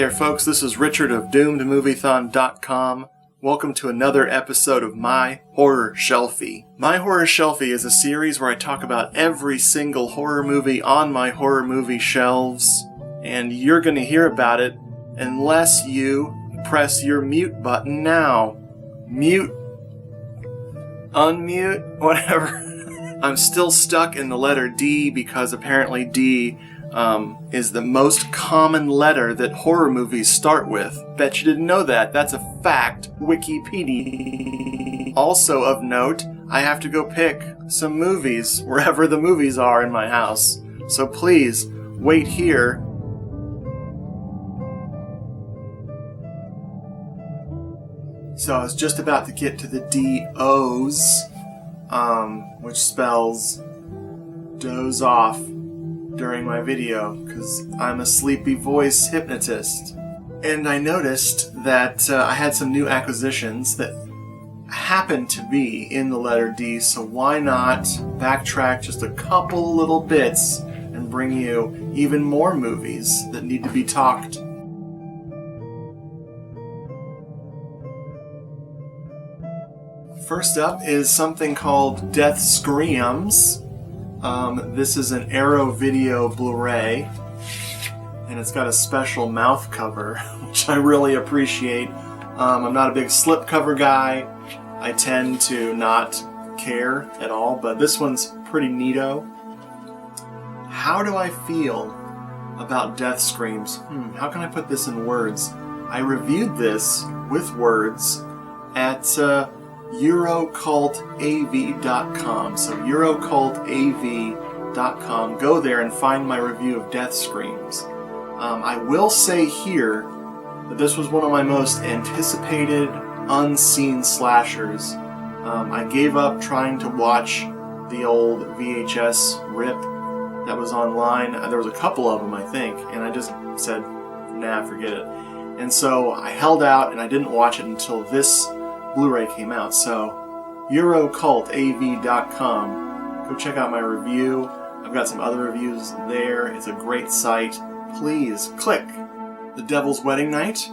there, folks. This is Richard of DoomedMovieThon.com. Welcome to another episode of My Horror Shelfie. My Horror Shelfie is a series where I talk about every single horror movie on my horror movie shelves, and you're going to hear about it unless you press your mute button now. Mute. Unmute. Whatever. I'm still stuck in the letter D because apparently D is the most common letter that horror movies start with. Bet you didn't know that. That's a fact. Wikipedia. Also of note, I have to go pick some movies wherever the movies are in my house. So please, wait here. So I was just about to get to the D-O's, which spells doze off during my video, because I'm a sleepy voice hypnotist. And I noticed that I had some new acquisitions that happened to be in the letter D, so why not backtrack just a couple little bits and bring you even more movies that need to be talked. First up is something called Death Screams. This is an Arrow Video Blu-ray, and it's got a special mouth cover, which I really appreciate. I'm not a big slipcover guy. I tend to not care at all, but this one's pretty neato. How do I feel about Death Screams? How can I put this in words? I reviewed this with words at EuroCultAV.com. So EuroCultAV.com. Go there and find my review of Death Screams. I will say here that this was one of my most anticipated unseen slashers. I gave up trying to watch the old VHS rip that was online. There was a couple of them, I think, and I just said, nah, forget it. And so I held out and I didn't watch it until this Blu-ray came out. So EuroCultAV.com. Go check out my review. I've got some other reviews there. It's a great site. Please click. The Devil's Wedding Night.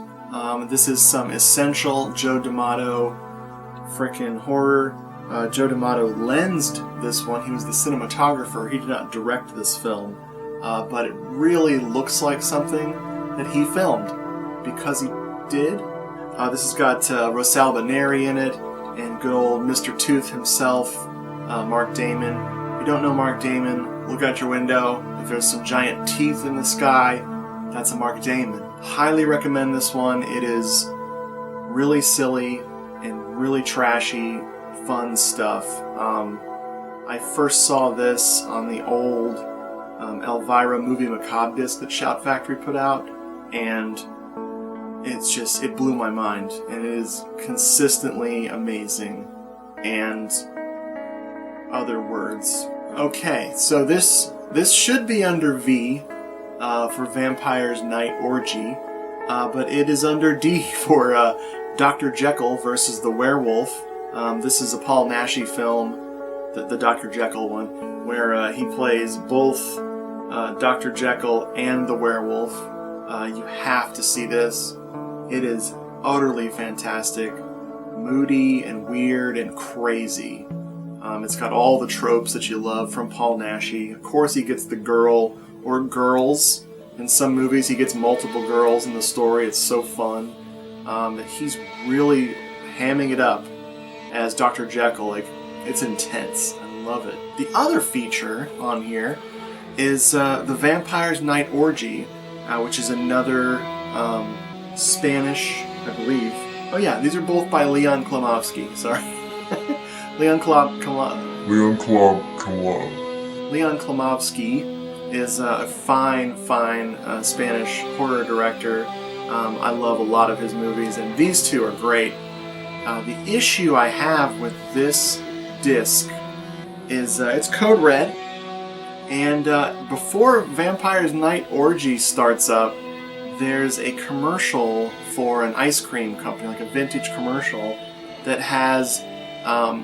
This is some essential Joe D'Amato frickin' horror. Joe D'Amato lensed this one. He was the cinematographer. He did not direct this film. But it really looks like something that he filmed because he did. This has got Rosalba Neri in it, and good old Mr. Tooth himself, Mark Damon. If you don't know Mark Damon, look out your window. If there's some giant teeth in the sky, that's a Mark Damon. Highly recommend this one. It is really silly and really trashy, fun stuff. I first saw this on the old Elvira Movie Macabre disc that Shout Factory put out, and it blew my mind, and it is consistently amazing, and other words. Okay, so this should be under V for Vampire's Night Orgy, but it is under D for Dr. Jekyll versus the Werewolf. This is a Paul Naschy film, the Dr. Jekyll one, where he plays both Dr. Jekyll and the werewolf. You have to see this. It is utterly fantastic, moody and weird and crazy. It's got all the tropes that you love from Paul Naschy. Of course, he gets the girl or girls. In some movies, he gets multiple girls in the story. It's so fun. He's really hamming it up as Dr. Jekyll. It's intense. I love it. The other feature on here is The Vampire's Night Orgy, which is another Spanish, I believe. Oh yeah, these are both by Leon Klimovsky. Sorry. Leon Klimovsky is a fine Spanish horror director. I love a lot of his movies, and these two are great. The issue I have with this disc is it's code red, and before Vampire's Night Orgy starts up, there's a commercial for an ice cream company, like a vintage commercial, that has a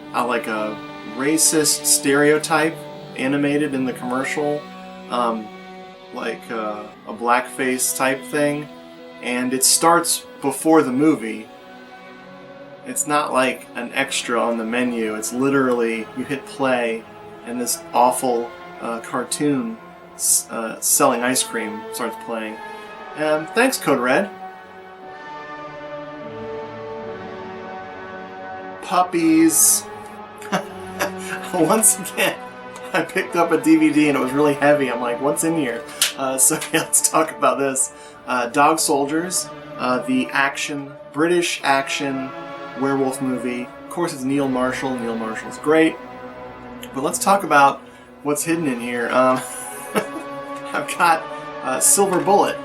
racist stereotype animated in the commercial, like a blackface type thing, and it starts before the movie. It's not like an extra on the menu. It's literally, you hit play, and this awful cartoon selling ice cream starts playing. Thanks, Code Red. Puppies. Once again, I picked up a DVD and it was really heavy. I'm like, what's in here? So yeah, let's talk about this. Dog Soldiers, the British action werewolf movie. Of course, it's Neil Marshall. Neil Marshall's great. But let's talk about what's hidden in here. I've got Silver Bullet.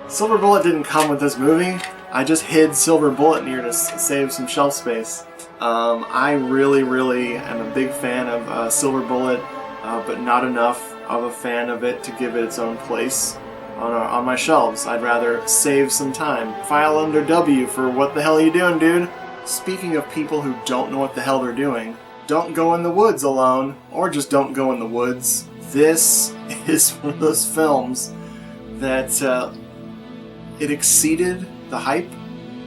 Silver Bullet didn't come with this movie. I just hid Silver Bullet in here to save some shelf space. I really, really am a big fan of Silver Bullet, but not enough of a fan of it to give it its own place on my shelves. I'd rather save some time. File under W for what the hell are you doing, dude? Speaking of people who don't know what the hell they're doing, don't go in the woods alone, or just don't go in the woods. This is one of those films that it exceeded the hype,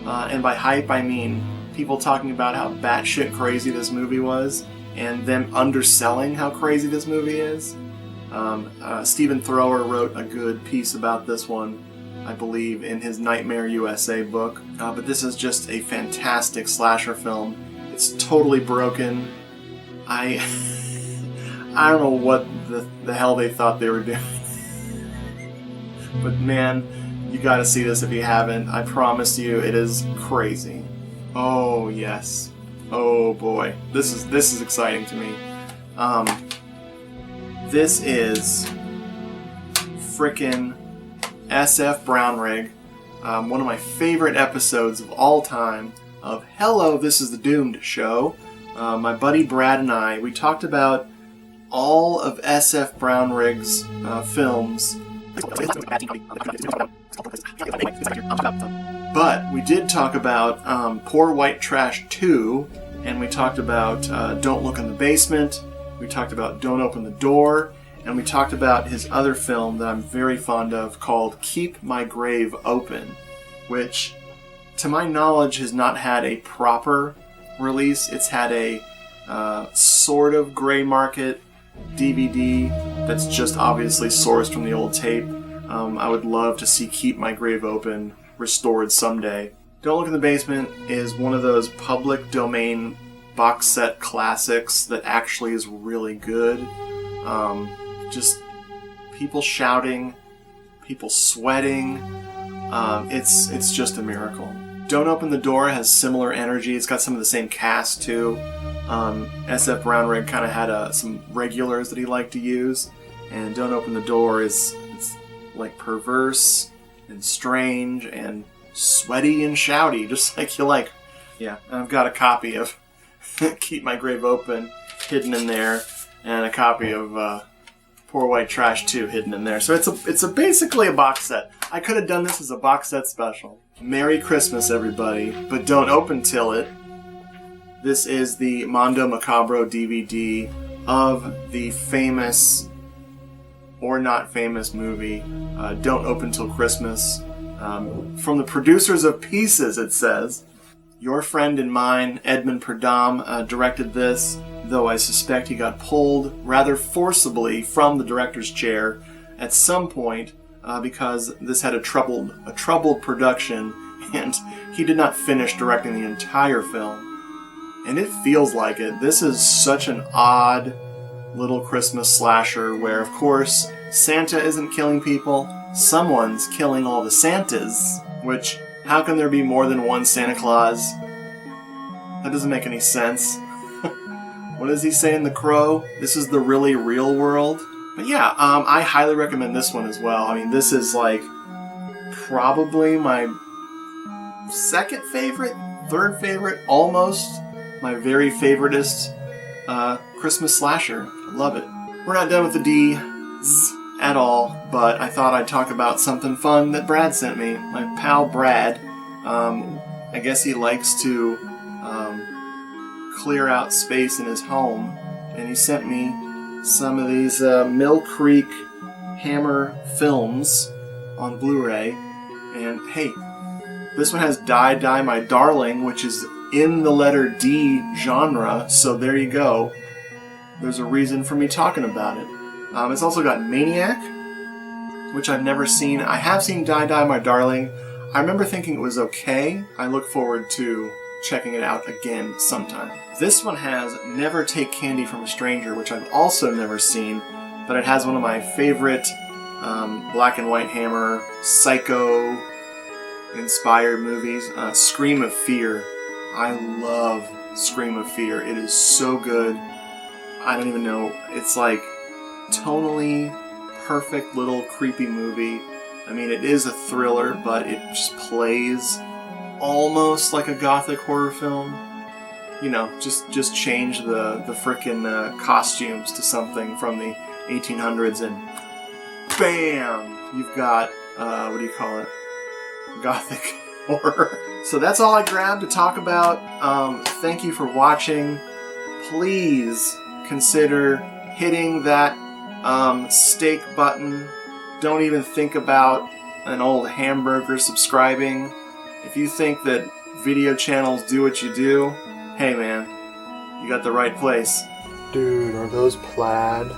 and by hype I mean people talking about how batshit crazy this movie was, and them underselling how crazy this movie is. Stephen Thrower wrote a good piece about this one, I believe, in his Nightmare USA book. But this is just a fantastic slasher film. It's totally broken. I don't know what the hell they thought they were doing. But man, you gotta see this if you haven't. I promise you, it is crazy. Oh yes. Oh boy. This is exciting to me. This is frickin' SF Brownrigg. One of my favorite episodes of all time of Hello, This is the Doomed Show. My buddy Brad and I, we talked about all of SF Brownrigg's films. But we did talk about Poor White Trash 2, and we talked about Don't Look in the Basement, we talked about Don't Open the Door, and we talked about his other film that I'm very fond of called Keep My Grave Open, which, to my knowledge, has not had a proper release. It's had a sort of gray market DVD that's just obviously sourced from the old tape. I would love to see Keep My Grave Open restored someday. Don't Look in the Basement is one of those public domain box set classics that actually is really good. Just people shouting, people sweating. It's just a miracle. Don't Open the Door has similar energy. It's got some of the same cast too. SF Brownrigg kind of had some regulars that he liked to use, and Don't Open the Door it's like perverse and strange and sweaty and shouty, just like you like. Yeah, I've got a copy of Keep My Grave Open hidden in there, and a copy of Poor White Trash 2 hidden in there. So it's basically a box set. I could have done this as a box set special. Merry Christmas, everybody, but don't open till it. This is the Mondo Macabro DVD of the famous or not famous movie Don't Open Till Christmas. From the producers of Pieces, it says. Your friend and mine, Edmund Purdom, directed this, though I suspect he got pulled rather forcibly from the director's chair at some point because this had a troubled production, and he did not finish directing the entire film. And it feels like it. This is such an odd little Christmas slasher where, of course, Santa isn't killing people, someone's killing all the Santas, which, how can there be more than one Santa Claus? That doesn't make any sense. What does he say in The Crow? This is the really real world? But yeah, I highly recommend this one as well. I mean, this is like probably my second favorite, third favorite, almost my very favoritist Christmas slasher. I love it. We're not done with the D's at all, but I thought I'd talk about something fun that Brad sent me. My pal Brad, I guess he likes to clear out space in his home, and he sent me some of these Mill Creek Hammer films on Blu-ray. And hey, this one has Die Die My Darling, which is in the letter D genre, so there you go. There's a reason for me talking about it. It's also got Maniac, which I've never seen. I have seen Die Die My Darling. I remember thinking it was okay. I look forward to checking it out again sometime. This one has Never Take Candy from a Stranger, which I've also never seen, but it has one of my favorite Black and White Hammer, Psycho-inspired movies, Scream of Fear. I love Scream of Fear. It is so good. I don't even know. It's like tonally perfect little creepy movie. I mean, it is a thriller, but it just plays almost like a gothic horror film. You know, just change the frickin' costumes to something from the 1800s and bam! You've got, what do you call it? Gothic horror. So that's all I grabbed to talk about. Thank you for watching. Please consider hitting that steak button. Don't even think about an old hamburger subscribing. If you think that video channels do what you do, hey man, you got the right place. Dude, are those plaid?